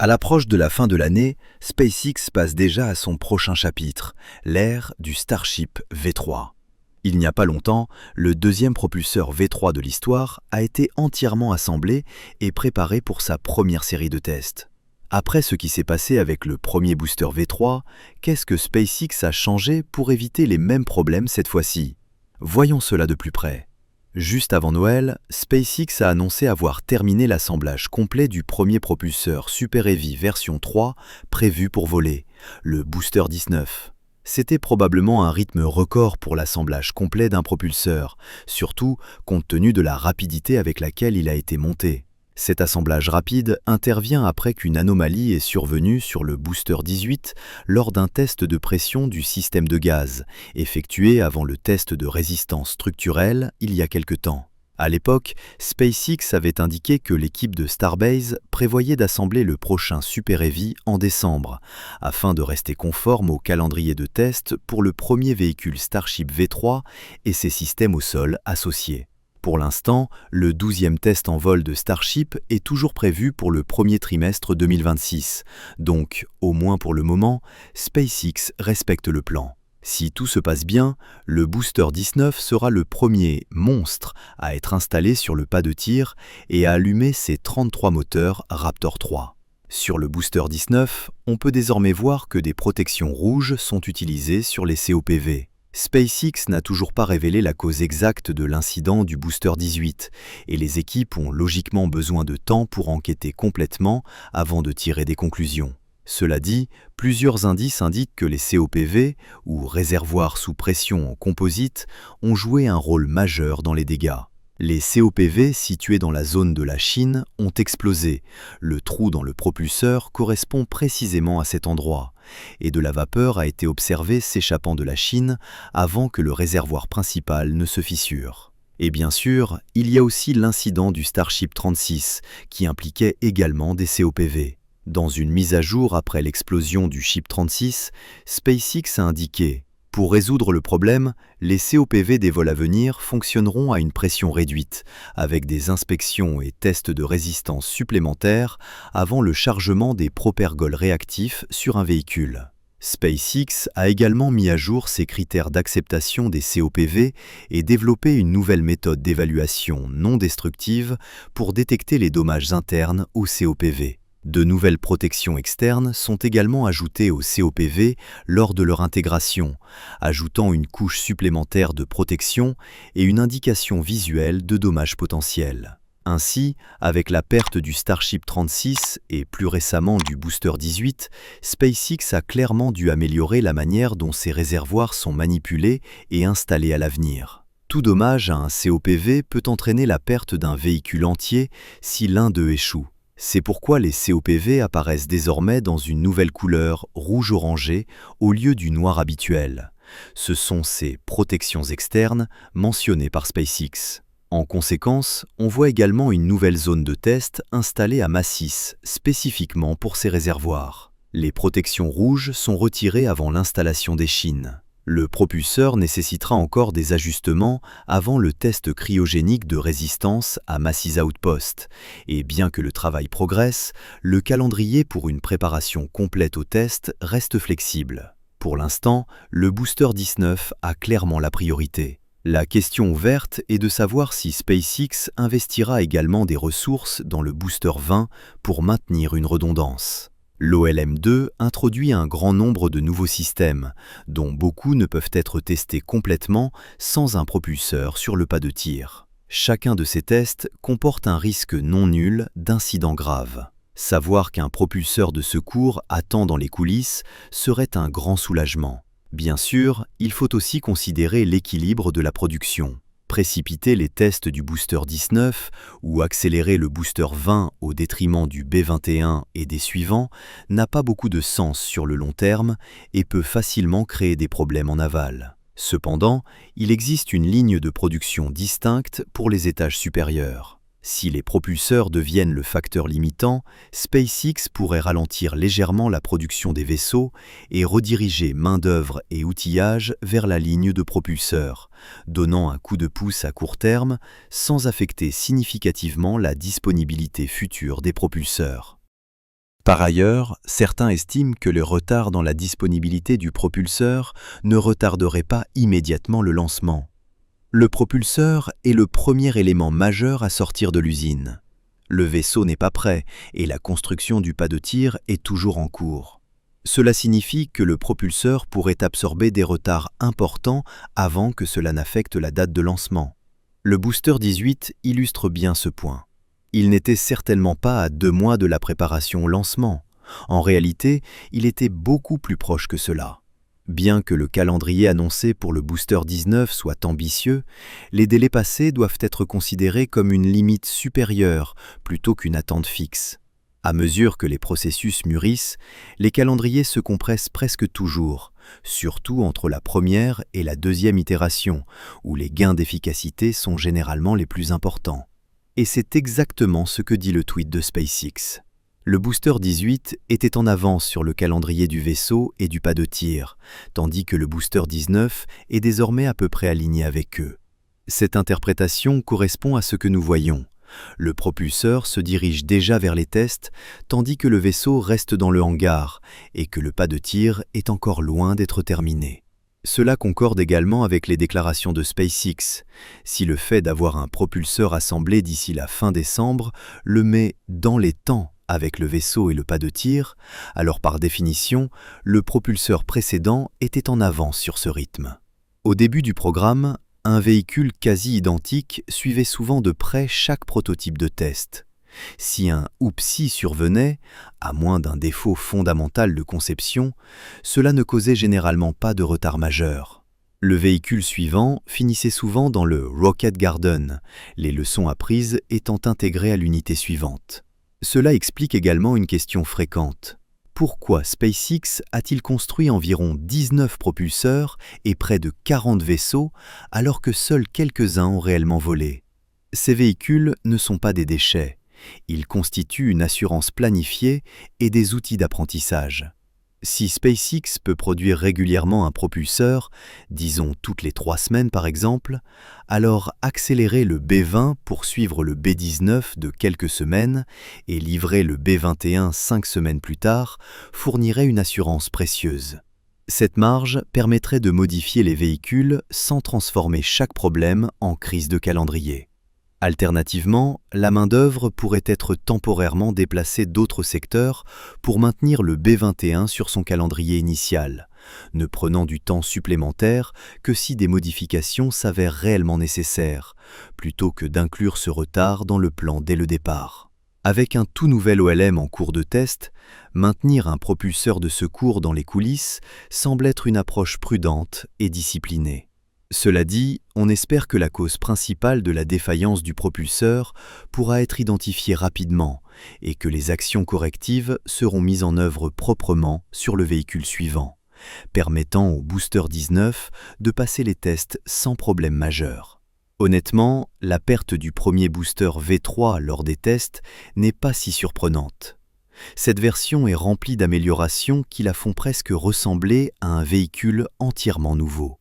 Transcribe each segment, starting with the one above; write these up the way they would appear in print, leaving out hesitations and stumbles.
À l'approche de la fin de l'année, SpaceX passe déjà à son prochain chapitre, l'ère du Starship V3. Il n'y a pas longtemps, le deuxième propulseur V3 de l'histoire a été entièrement assemblé et préparé pour sa première série de tests. Après ce qui s'est passé avec le premier booster V3, qu'est-ce que SpaceX a changé pour éviter les mêmes problèmes cette fois-ci? Voyons cela de plus près. Juste avant Noël, SpaceX a annoncé avoir terminé l'assemblage complet du premier propulseur Super Heavy version 3 prévu pour voler, le Booster 19. C'était probablement un rythme record pour l'assemblage complet d'un propulseur, surtout compte tenu de la rapidité avec laquelle il a été monté. Cet assemblage rapide intervient après qu'une anomalie est survenue sur le Booster 18 lors d'un test de pression du système de gaz, effectué avant le test de résistance structurelle il y a quelque temps. À l'époque, SpaceX avait indiqué que l'équipe de Starbase prévoyait d'assembler le prochain Super Heavy en décembre, afin de rester conforme au calendrier de test pour le premier véhicule Starship V3 et ses systèmes au sol associés. Pour l'instant, le 12e test en vol de Starship est toujours prévu pour le premier trimestre 2026, donc, au moins pour le moment, SpaceX respecte le plan. Si tout se passe bien, le Booster 19 sera le premier monstre à être installé sur le pas de tir et à allumer ses 33 moteurs Raptor 3. Sur le Booster 19, on peut désormais voir que des protections rouges sont utilisées sur les COPV. SpaceX n'a toujours pas révélé la cause exacte de l'incident du Booster 18 et les équipes ont logiquement besoin de temps pour enquêter complètement avant de tirer des conclusions. Cela dit, plusieurs indices indiquent que les COPV, ou réservoirs sous pression en composite, ont joué un rôle majeur dans les dégâts. Les COPV situés dans la zone de la Chine ont explosé. Le trou dans le propulseur correspond précisément à cet endroit, et de la vapeur a été observée s'échappant de la Chine avant que le réservoir principal ne se fissure. Et bien sûr, il y a aussi l'incident du Starship 36, qui impliquait également des COPV. Dans une mise à jour après l'explosion du Ship 36, SpaceX a indiqué: pour résoudre le problème, les COPV des vols à venir fonctionneront à une pression réduite, avec des inspections et tests de résistance supplémentaires avant le chargement des propergols réactifs sur un véhicule. SpaceX a également mis à jour ses critères d'acceptation des COPV et développé une nouvelle méthode d'évaluation non destructive pour détecter les dommages internes aux COPV. De nouvelles protections externes sont également ajoutées aux COPV lors de leur intégration, ajoutant une couche supplémentaire de protection et une indication visuelle de dommages potentiels. Ainsi, avec la perte du Starship 36 et plus récemment du Booster 18, SpaceX a clairement dû améliorer la manière dont ces réservoirs sont manipulés et installés à l'avenir. Tout dommage à un COPV peut entraîner la perte d'un véhicule entier si l'un d'eux échoue. C'est pourquoi les COPV apparaissent désormais dans une nouvelle couleur rouge-orangé au lieu du noir habituel. Ce sont ces protections externes mentionnées par SpaceX. En conséquence, on voit également une nouvelle zone de test installée à Massis, spécifiquement pour ces réservoirs. Les protections rouges sont retirées avant l'installation des chines. Le propulseur nécessitera encore des ajustements avant le test cryogénique de résistance à Massis Outpost, et bien que le travail progresse, le calendrier pour une préparation complète au test reste flexible. Pour l'instant, le Booster 19 a clairement la priorité. La question ouverte est de savoir si SpaceX investira également des ressources dans le Booster 20 pour maintenir une redondance. L'OLM-2 introduit un grand nombre de nouveaux systèmes, dont beaucoup ne peuvent être testés complètement sans un propulseur sur le pas de tir. Chacun de ces tests comporte un risque non nul d'incident grave. Savoir qu'un propulseur de secours attend dans les coulisses serait un grand soulagement. Bien sûr, il faut aussi considérer l'équilibre de la production. Précipiter les tests du Booster 19 ou accélérer le Booster 20 au détriment du B21 et des suivants n'a pas beaucoup de sens sur le long terme et peut facilement créer des problèmes en aval. Cependant, il existe une ligne de production distincte pour les étages supérieurs. Si les propulseurs deviennent le facteur limitant, SpaceX pourrait ralentir légèrement la production des vaisseaux et rediriger main-d'œuvre et outillage vers la ligne de propulseurs, donnant un coup de pouce à court terme sans affecter significativement la disponibilité future des propulseurs. Par ailleurs, certains estiment que le retard dans la disponibilité du propulseur ne retarderait pas immédiatement le lancement. Le propulseur est le premier élément majeur à sortir de l'usine. Le vaisseau n'est pas prêt et la construction du pas de tir est toujours en cours. Cela signifie que le propulseur pourrait absorber des retards importants avant que cela n'affecte la date de lancement. Le booster 18 illustre bien ce point. Il n'était certainement pas à 2 mois de la préparation au lancement. En réalité, il était beaucoup plus proche que cela. Bien que le calendrier annoncé pour le booster 19 soit ambitieux, les délais passés doivent être considérés comme une limite supérieure plutôt qu'une attente fixe. À mesure que les processus mûrissent, les calendriers se compressent presque toujours, surtout entre la première et la deuxième itération, où les gains d'efficacité sont généralement les plus importants. Et c'est exactement ce que dit le tweet de SpaceX. Le booster 18 était en avance sur le calendrier du vaisseau et du pas de tir, tandis que le booster 19 est désormais à peu près aligné avec eux. Cette interprétation correspond à ce que nous voyons. Le propulseur se dirige déjà vers les tests, tandis que le vaisseau reste dans le hangar et que le pas de tir est encore loin d'être terminé. Cela concorde également avec les déclarations de SpaceX. Si le fait d'avoir un propulseur assemblé d'ici la fin décembre le met dans les temps avec le vaisseau et le pas de tir, alors par définition, le propulseur précédent était en avance sur ce rythme. Au début du programme, un véhicule quasi identique suivait souvent de près chaque prototype de test. Si un oupsie survenait, à moins d'un défaut fondamental de conception, cela ne causait généralement pas de retard majeur. Le véhicule suivant finissait souvent dans le Rocket Garden, les leçons apprises étant intégrées à l'unité suivante. Cela explique également une question fréquente. Pourquoi SpaceX a-t-il construit environ 19 propulseurs et près de 40 vaisseaux alors que seuls quelques-uns ont réellement volé? Ces véhicules ne sont pas des déchets. Ils constituent une assurance planifiée et des outils d'apprentissage. Si SpaceX peut produire régulièrement un propulseur, disons toutes les 3 semaines par exemple, alors accélérer le B-20 pour suivre le B-19 de quelques semaines et livrer le B-21 5 semaines plus tard fournirait une assurance précieuse. Cette marge permettrait de modifier les véhicules sans transformer chaque problème en crise de calendrier. Alternativement, la main-d'œuvre pourrait être temporairement déplacée d'autres secteurs pour maintenir le B-21 sur son calendrier initial, ne prenant du temps supplémentaire que si des modifications s'avèrent réellement nécessaires, plutôt que d'inclure ce retard dans le plan dès le départ. Avec un tout nouvel OLM en cours de test, maintenir un propulseur de secours dans les coulisses semble être une approche prudente et disciplinée. Cela dit, on espère que la cause principale de la défaillance du propulseur pourra être identifiée rapidement et que les actions correctives seront mises en œuvre proprement sur le véhicule suivant, permettant au booster 19 de passer les tests sans problème majeur. Honnêtement, la perte du premier booster V3 lors des tests n'est pas si surprenante. Cette version est remplie d'améliorations qui la font presque ressembler à un véhicule entièrement nouveau.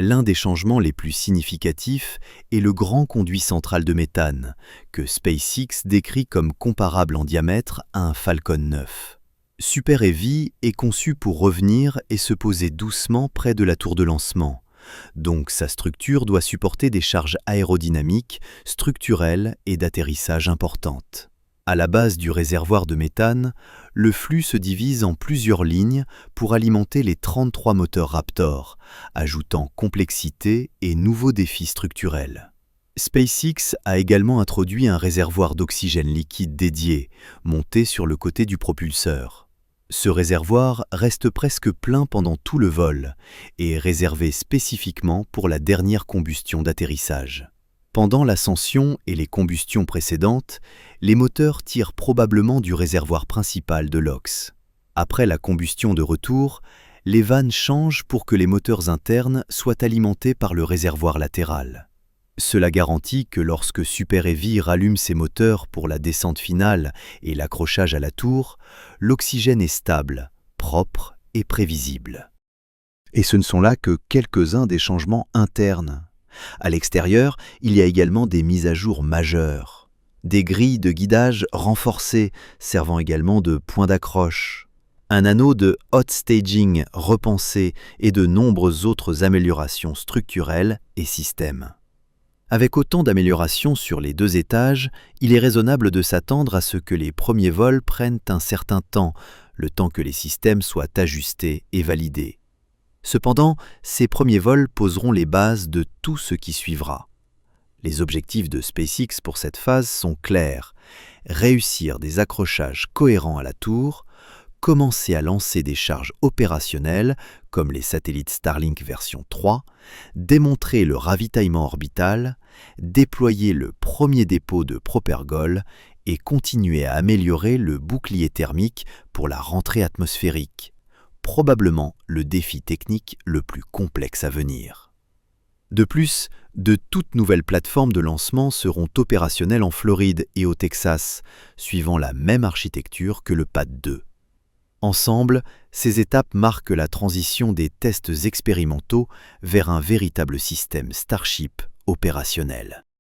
L'un des changements les plus significatifs est le grand conduit central de méthane, que SpaceX décrit comme comparable en diamètre à un Falcon 9. Super Heavy est conçu pour revenir et se poser doucement près de la tour de lancement, donc sa structure doit supporter des charges aérodynamiques, structurelles et d'atterrissage importantes. À la base du réservoir de méthane, le flux se divise en plusieurs lignes pour alimenter les 33 moteurs Raptor, ajoutant complexité et nouveaux défis structurels. SpaceX a également introduit un réservoir d'oxygène liquide dédié, monté sur le côté du propulseur. Ce réservoir reste presque plein pendant tout le vol et est réservé spécifiquement pour la dernière combustion d'atterrissage. Pendant l'ascension et les combustions précédentes, les moteurs tirent probablement du réservoir principal de l'OX. Après la combustion de retour, les vannes changent pour que les moteurs internes soient alimentés par le réservoir latéral. Cela garantit que lorsque Super Heavy rallume ses moteurs pour la descente finale et l'accrochage à la tour, l'oxygène est stable, propre et prévisible. Et ce ne sont là que quelques-uns des changements internes. À l'extérieur, il y a également des mises à jour majeures. des grilles de guidage renforcées servant également de point d'accroche, un anneau de hot staging repensé et de nombreuses autres améliorations structurelles et systèmes. Avec autant d'améliorations sur les 2 étages, il est raisonnable de s'attendre à ce que les premiers vols prennent un certain temps, le temps que les systèmes soient ajustés et validés. Cependant, ces premiers vols poseront les bases de tout ce qui suivra. Les objectifs de SpaceX pour cette phase sont clairs: réussir des accrochages cohérents à la tour, commencer à lancer des charges opérationnelles, comme les satellites Starlink version 3, démontrer le ravitaillement orbital, déployer le premier dépôt de Propergol et continuer à améliorer le bouclier thermique pour la rentrée atmosphérique, probablement le défi technique le plus complexe à venir. De plus, de toutes nouvelles plateformes de lancement seront opérationnelles en Floride et au Texas, suivant la même architecture que le Pad 2. Ensemble, ces étapes marquent la transition des tests expérimentaux vers un véritable système Starship opérationnel.